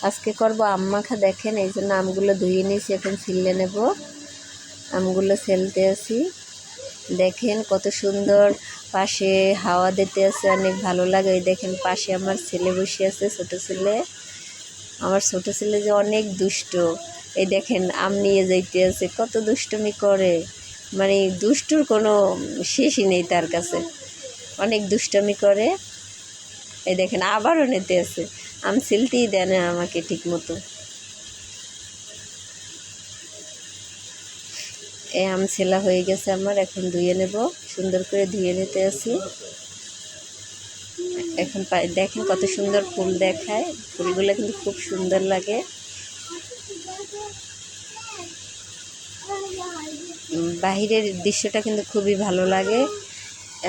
আজকে করব আম মাখা। দেখেন এই জন্য আমগুলো ধুয়ে নিয়েছি, এখন ছিলে নেব। আমগুলো ছেলতে আছি। দেখেন কত সুন্দর পাশে হাওয়া দিতে আছে, অনেক ভালো লাগে। এই দেখেন পাশে আমার ছেলে বসে আছে, ছোট ছেলে। আমার ছোট ছেলে যে অনেক দুষ্ট। এই দেখেন আম নিয়ে যাইতে আছে, কত দুষ্টুমি করে, মানে দুষ্টুর কোনো শেষই নেই তার কাছে, অনেক দুষ্টুমি করে। এই দেখেন আবারও নিতে আছে, আম ছিলতেই দেয় না আমাকে ঠিক মতো। এই আম ছেলা হয়ে গেছে আমার, এখন ধুয়ে নেব। সুন্দর করে ধুয়ে নিতে আসি। এখন দেখেন কত সুন্দর ফুল দেখায়, ফুলগুলো কিন্তু খুব সুন্দর লাগে। বাহিরের দৃশ্যটা কিন্তু খুবই ভালো লাগে।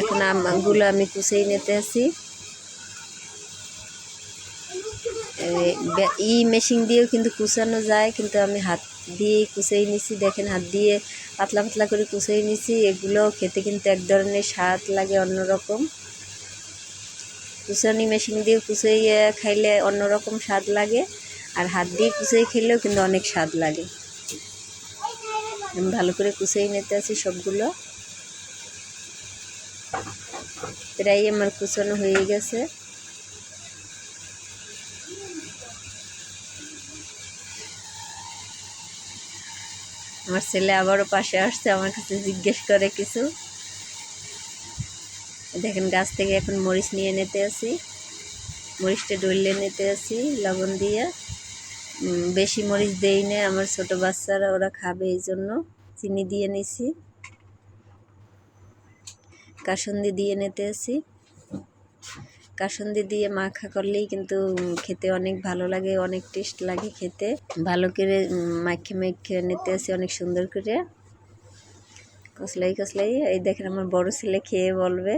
এখন আমগুলো আমি কুচিয়ে নিতে আসি। মেশিন দিয়েও কিন্তু কুচানো যায়, কিন্তু আমি হাত দিয়ে কুচিয়ে নিছি। দেখেন হাত দিয়ে পাতলা পাতলা করে কুচিয়ে নিছি। এগুলো খেতে কিন্তু এক ধরনের স্বাদ লাগে, অন্যরকম। কুচানি মেশিন দিয়ে কুচিয়ে খাইলে অন্যরকম স্বাদ লাগে, আর হাত দিয়ে কুচিয়ে খেলেও কিন্তু অনেক স্বাদ লাগে। আমি ভালো করে কুচিয়ে নিতে আছি সবগুলো। প্রায় আমার কুচানো হয়ে গেছে। আমার ছেলে আবারও পাশে আসছে, আমার কাছে জিজ্ঞেস করে কিছু। দেখেন গাছ থেকে এখন মরিচ নিয়ে নিতে আসি। মরিচটা ডলে নিতে আসি লবণ দিয়ে। বেশি মরিচ দেই না, আমার ছোট বাচ্চারা ওরা খাবে, এই জন্য চিনি দিয়ে নিছি। কাসুন্দি দিয়ে নিতে আসি। কাসুন্দি দিয়ে মাখা করলেই কিন্তু খেতে অনেক ভালো লাগে, অনেক টেস্ট লাগে খেতে। ভালো করে মাখে মাখে নিতে আসি অনেক সুন্দর করে, কসলাই কসলাই। এই দেখেন আমার বড় ছেলে খেয়ে বলবে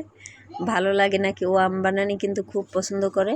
ভালো লাগে নাকি। ও আম বানানি কিন্তু খুব পছন্দ করে।